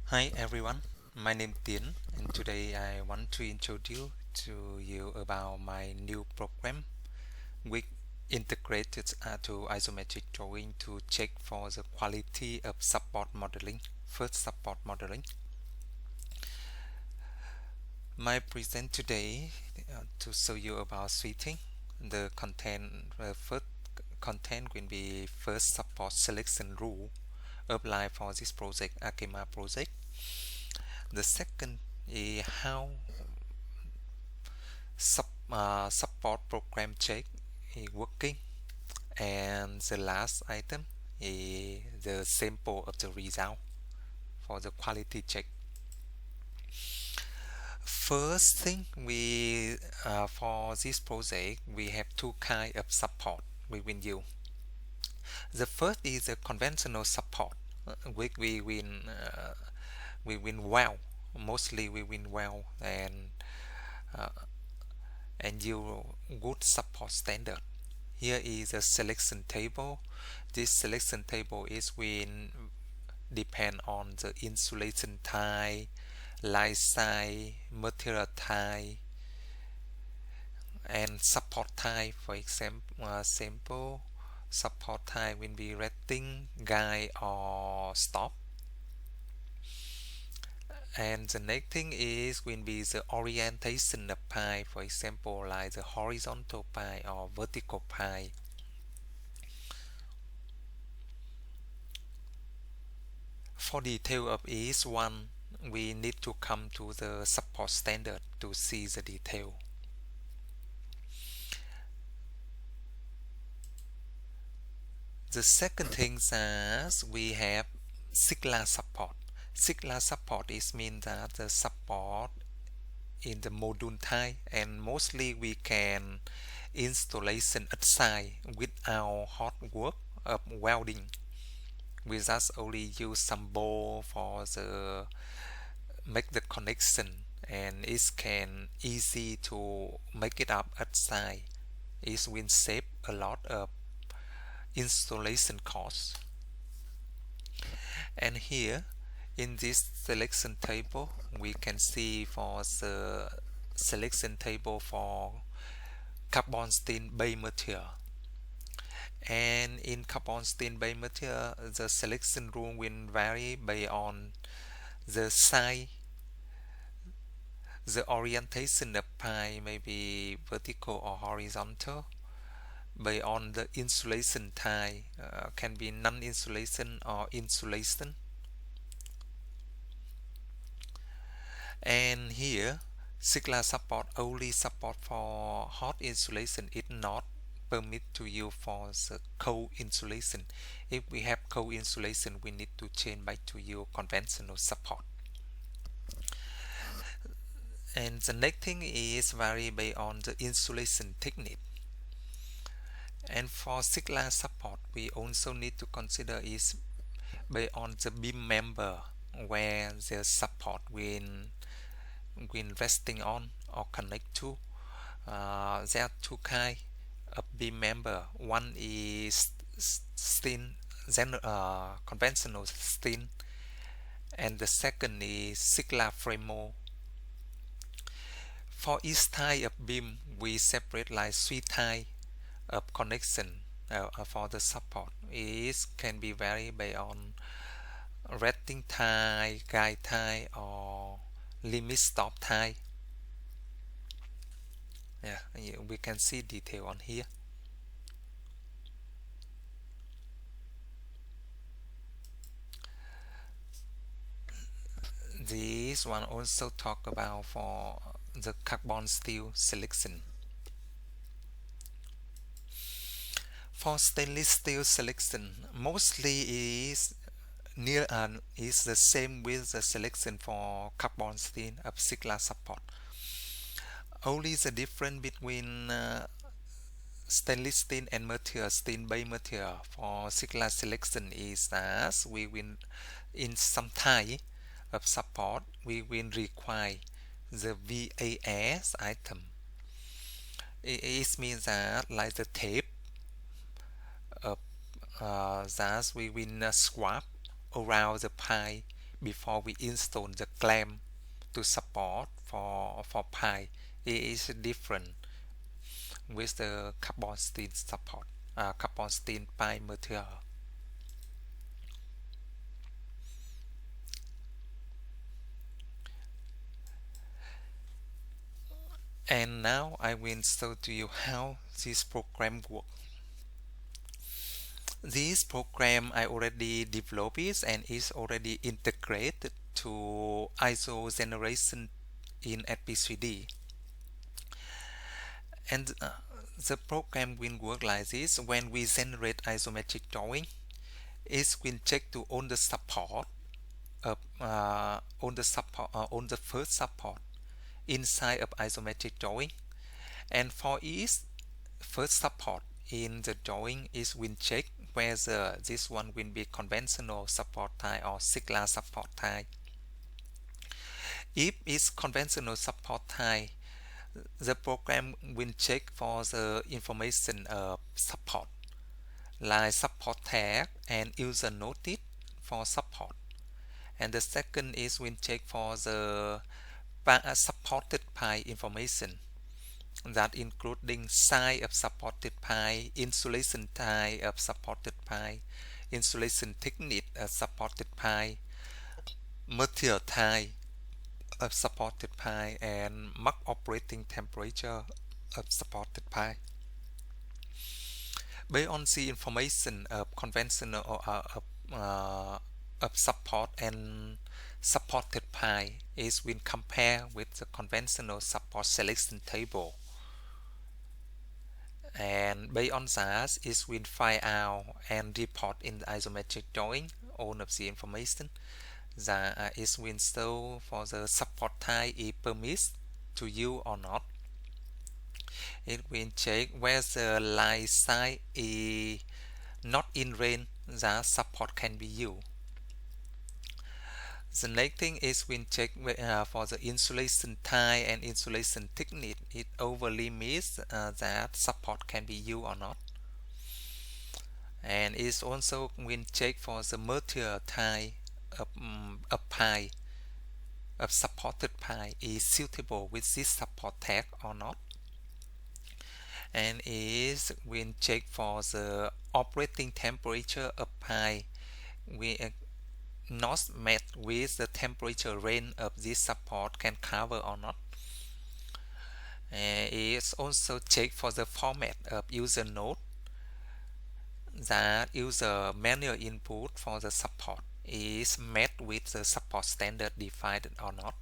Hi everyone, my name is Tiến and today I want to introduce to you about my new program which integrated to isometric drawing to check for the quality of support modeling, first support modeling. My present today to show you about switching. The content, first content will be first support selection rule applied for this project, Akema project. The second is how support program check is working, and the last item is the sample of the result for the quality check. First thing we for this project we have two kind of support we will use. The first is a conventional support which we win well, mostly we win well uh, and use good support standard. Here is a selection table. This selection table is when depend on the insulation type, light size, material type, and support type. For example, sample support type will be rating, guide, or stop. And the next thing is will be the orientation of pipe, for example, like the horizontal pipe or vertical pipe. For detail of each one, we need to come to the support standard to see the detail. The second thing is we have Sigla support. Sigla support is mean that the support in the module type, and mostly we can installation outside without hot work of welding. We just only use some bolt for the make the connection, and it can easy to make it up outside. It will save a lot of installation costs. And here in this selection table we can see for the selection table for carbon steel base material, and in carbon steel base material the selection rule will vary based on the size, the orientation of pipe may be vertical or horizontal, based on the insulation type, can be non-insulation or insulation. And here Sigla support only support for hot insulation, it not permit to use for the cold insulation. If we have cold insulation we need to change back to use conventional support. And the next thing is vary based on the insulation technique. And for Sigla support we also need to consider is based on the beam member where the support when resting on or connect to. There are two kinds of beam member. One is thin, conventional thin, and the second is Sigla frame. For each type of beam we separate like three types of connection for the support. It can be varied based on rating type, guide type, or limit stop type. Yeah, we can see detail on here. This one also talk about for the carbon steel selection. For stainless steel selection, mostly is near is the same with the selection for carbon steel of Sigla support. Only the difference between stainless steel and material steel base material for Sigla selection is that we will in some type of support we will require the VAS item. It means that like the tape of that we will swap around the pipe before we install the clamp to support for pi. It is different with the carbon steel support, carbon steel pi material. And now I will show to you how this program works. This program I already developed it and is already integrated to ISO generation in SP3D. And the program will work like this. When we generate isometric drawing, it will check to on the support of on the first support inside of isometric drawing, and for each first support in the drawing is will check whether this one will be conventional support type or Sigla support type. If it's conventional support type, the program will check for the information of support like support tag and user notice for support. And the second is will check for the supported pi information, that including size of supported pi, insulation type of supported pi, insulation technique of supported pi, material type of supported pi, and Mach operating temperature of supported pi. Based on the information of conventional of support and supported pi is when compare with the conventional support selection table, and based on that is when find out and report in the isometric drawing all of the information that is when show for the support type is permit to you or not. It will check where the line size is not in range that support can be used. The next thing is we check for the insulation type and insulation technique. It over limits that support can be used or not. And it's also we check for the material type of pi, of supported pi is suitable with this support tag or not. And is we check for the operating temperature of pi. We not met with the temperature range of this support can cover or not. It's also check for the format of user node, that user manual input for the support is met with the support standard defined or not.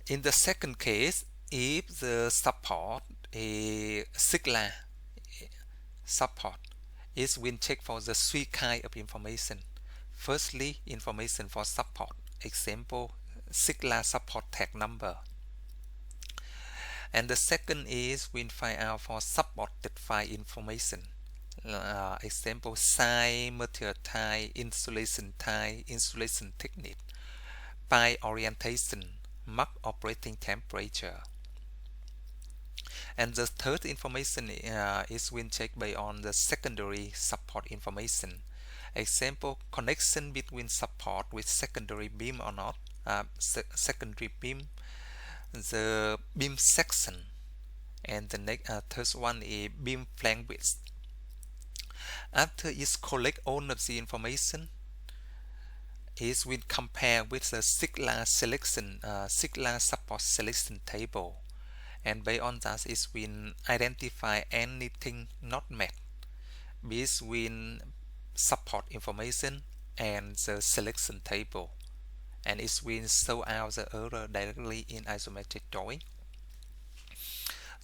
In the second case, if the support is Sigla support, is will check for the three kind of information. Firstly, information for support, example Sigla support tag number. And the second is we find out for supported file information, example size, material type, insulation technique, pi orientation, Mach operating temperature. And the third information is when checked by on the secondary support information, example connection between support with secondary beam or not, secondary beam, the beam section, and the next third one is beam flank width. After it collect all of the information, is will compare with the Sigla selection, Sigla support selection table, and based on that is will identify anything not met between support information and the selection table, and it will show out the error directly in isometric drawing.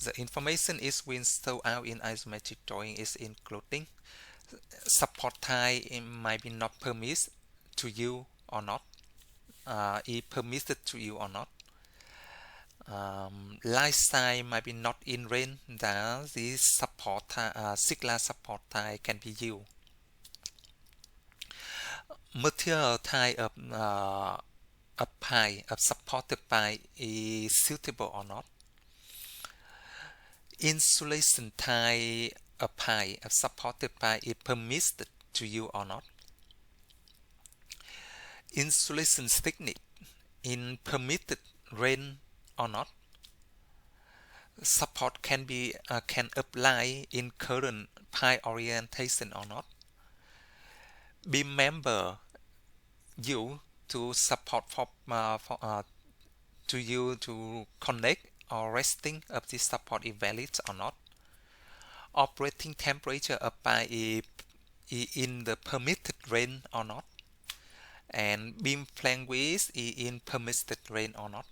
The information is will show out in isometric drawing is including support type might be not permitted to you or not, is permitted to you or not. Line size might be not in range that this support Sigla support type can be used. Material type of pi, of supported pi is suitable or not. Insulation type of pi, of supported pi is permitted to you or not. insulation thickness in permitted range or not. Support can apply in current pi orientation or not. Beam member used to support to you to connect or resting of the support is valid or not. Operating temperature applied in the permitted range or not, and beam flank width is in permitted range or not.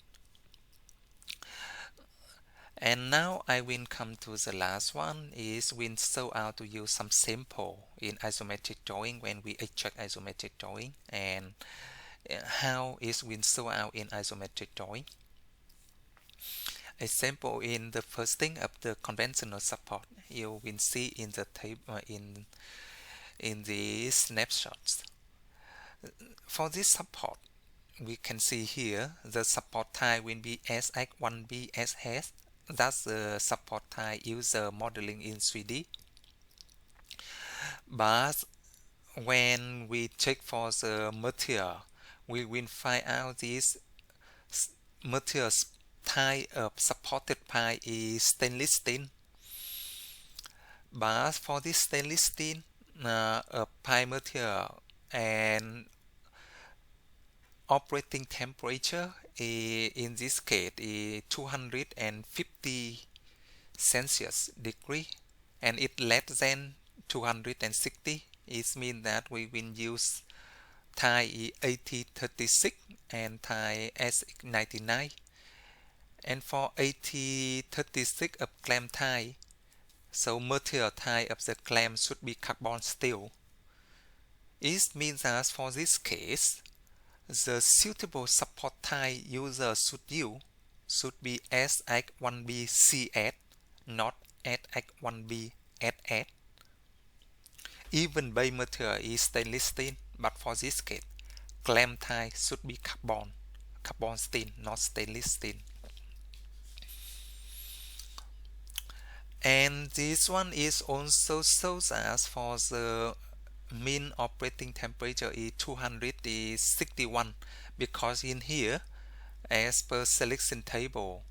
And now I will come to the last one is we'll show out to you some sample in isometric drawing when we extract isometric drawing, and how is will show out in isometric drawing. A sample in the first thing of the conventional support you will see in the table in the snapshots. For this support, we can see here the support type will be SX1BSS. That's the support type user modeling in 3D. But when we check for the material, we will find out this material type of supported pi is stainless steel. But for this stainless steel pi material and operating temperature in this case is 250 Celsius degree, and it less than 260. It means that we will use tie SP3D and tie SX99. And for SP3D of clamp tie, so material type of the clamp should be carbon steel. It means that for this case, the suitable support type user should use should be SX1BCS, not SX1BSS. Even base material is stainless steel, but for this case, clamp type should be carbon steel, not stainless steel. And this one is also shows us for the mean operating temperature is 261, because in here, as per selection table,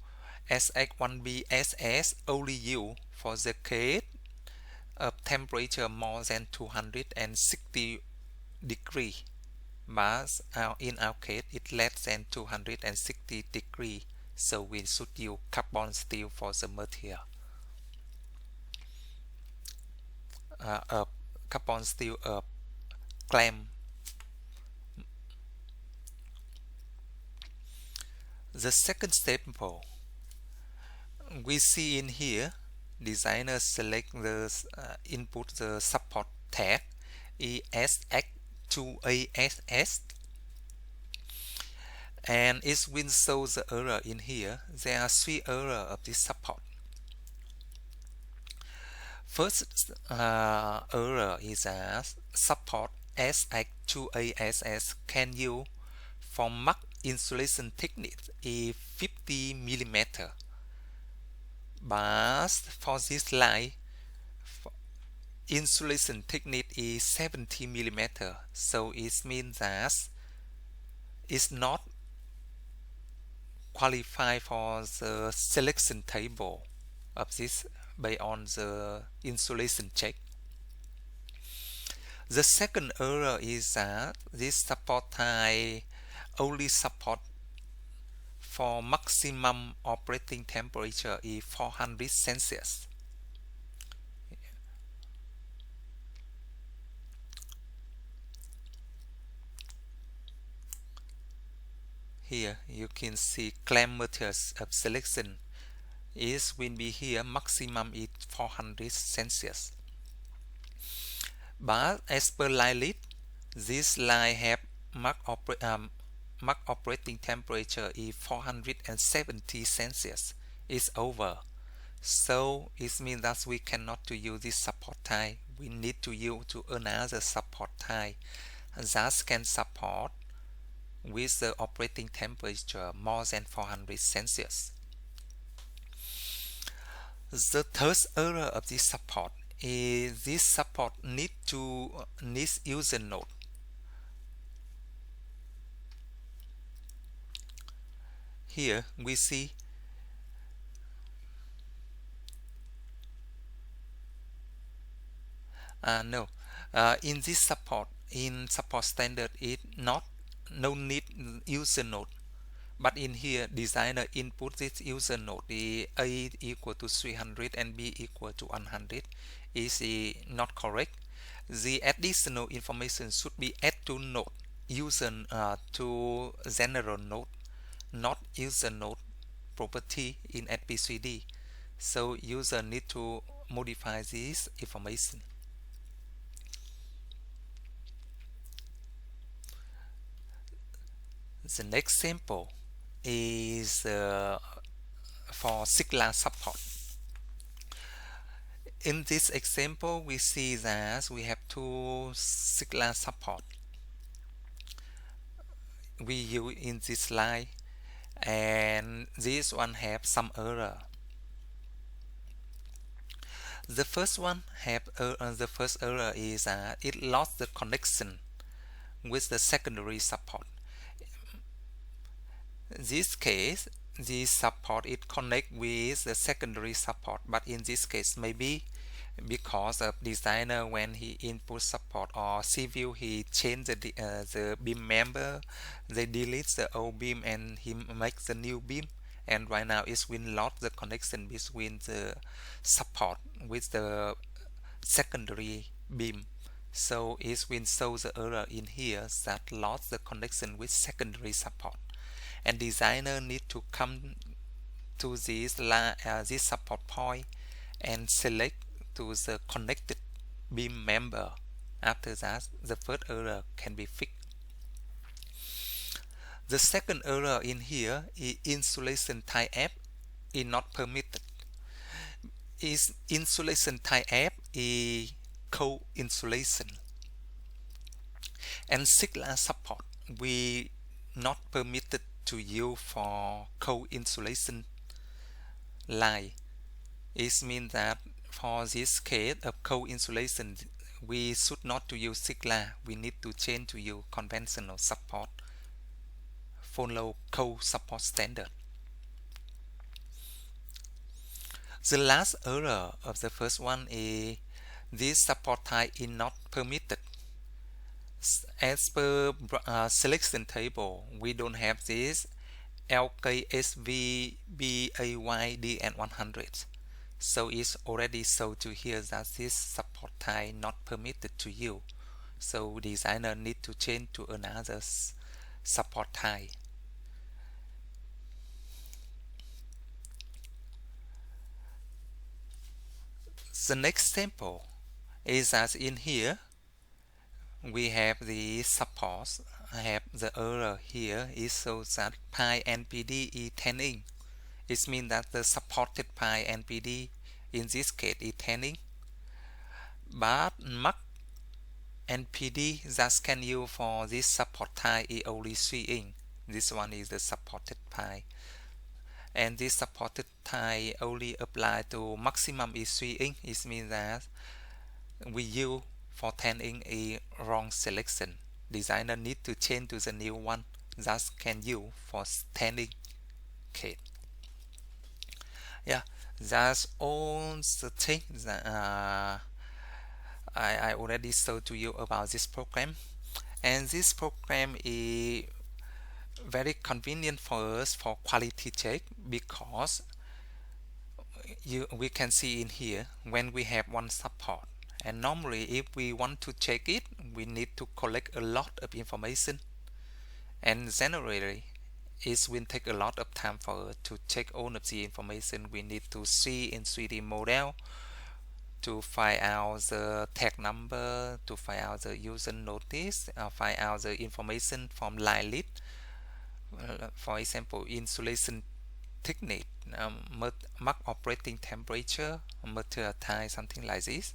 SX1BSS only used for the case of temperature more than 260 degree, but in our case it's less than 260 degree, so we should use carbon steel for the material. Carbon steel clamp. The second sample we see in here, designer select the input the support tag ESX2ASS, and it will show the error in here. There are 3 errors of this support. First error is that support SX2ASS can use for max insulation thickness is 50 mm, but for this line insulation thickness is 70 mm, so it means that it's not qualify for the selection table of this based on the insulation check. The second error is that this support type only support for maximum operating temperature is 400 Celsius. Here you can see clamp materials of selection is will be here maximum is 400 Celsius. But as per line list, this line have max operating temperature is 470 Celsius. It's over. So it means that we cannot to use this support type. We need to use to another support type that can support with the operating temperature more than 400 Celsius. The third error of this support is this support needs user node here we see no in this support, in support standard, it not no need user node. But in here, designer input this user node, the A equal to 300 and B equal to 100 is not correct. The additional information should be added to node user to general node, not user node property in SP3D. So user need to modify this information. The next sample is for Sigla support. In this example, we see that we have two Sigla support we use in this slide, and this one have some error. The first one have the first error is it lost the connection with the secondary support. This case, the support it connect with the secondary support, but in this case maybe because of designer when he input support or civil he changed the beam member, they delete the old beam and he makes the new beam, and right now it's been lost the connection between the support with the secondary beam. So it's been show the error in here that lost the connection with secondary support, and designer need to come to this this support point and select to the connected beam member. After that, the first error can be fixed. The second error in here is insulation type F is not permitted. Is insulation type F is co-insulation, and Sigla support we not permitted to use for co-insulation line. It means that for this case of co-insulation, we should not to use Sigla. We need to change to use conventional support, follow co-support standard. The last error of the first one is this support type is not permitted. As per selection table, we don't have this LKSV, BAYD and 100. So it's already shown to here that this support type not permitted to you. So designer need to change to another support type. The next sample is as in here we have the support. I have the error here is so that pi NPD is 10 inch. It means that the supported pi NPD in this case is 10 inch, but max NPD that can use for this support type is only 3 inch. This one is the supported pi, and this supported type only apply to maximum is 3 inch. It means that we use for 10 inch a wrong selection. Designer need to change to the new one that can use for 10 inch case. Yeah, that's all the things that I already showed to you about this program, and this program is very convenient for us for quality check, because we can see in here when we have one support, and normally if we want to check it we need to collect a lot of information, and generally it will take a lot of time for us to check all of the information we need to see in 3D model, to find out the tag number, to find out the user notice, find out the information from line list. For example, insulation technique, mark operating temperature, material type, something like this.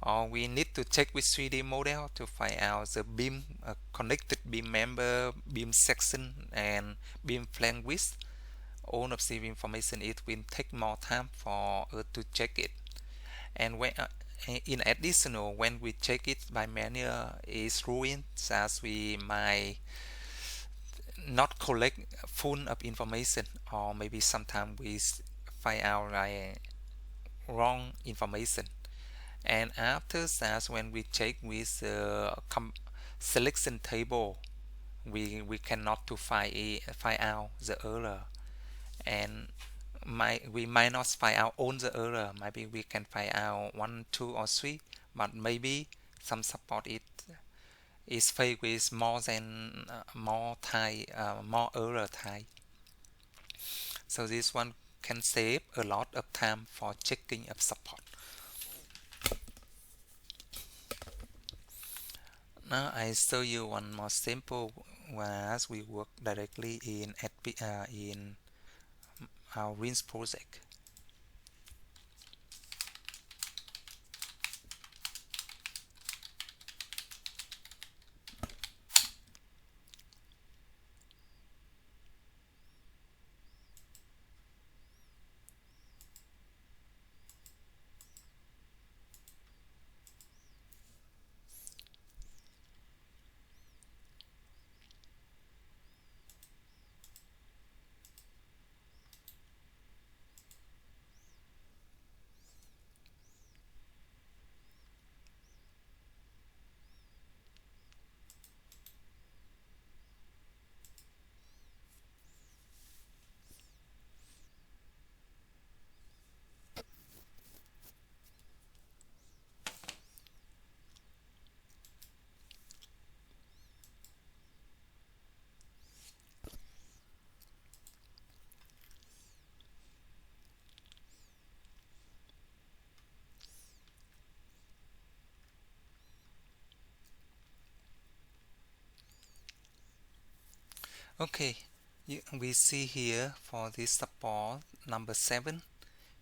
Or we need to check with 3D model to find out the beam connected beam member, beam section, and beam flange width. All of the information it will take more time for us to check it. And when in additional, when we check it by manual, is ruined as we might not collect full of information, or maybe sometimes we find out like wrong information. And after that, when we check with the selection table, we cannot to find out the error. And we might not find out all the error. Maybe we can find out 1, 2, or 3, but maybe some support it is faced with more than more error type. So this one can save a lot of time for checking of support. Now I show you one more simple as we work directly in our Rinse project. Okay, we see here for this support number 7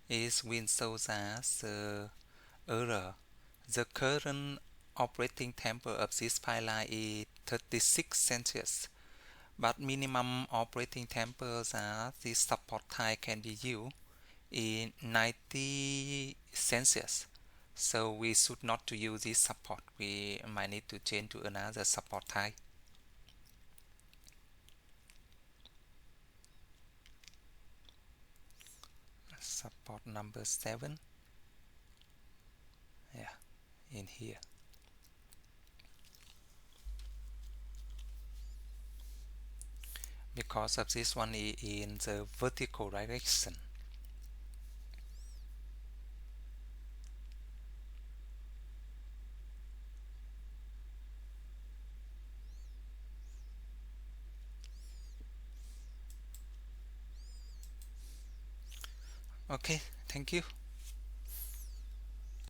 is we show as the error. The current operating temperature of this pipeline is 36 Celsius, but minimum operating temperature that this support type can be used in 90 Celsius. So we should not to use this support. We might need to change to another support type. Support number 7. Yeah, in here. Because of this one is in the vertical direction. Okay, thank you.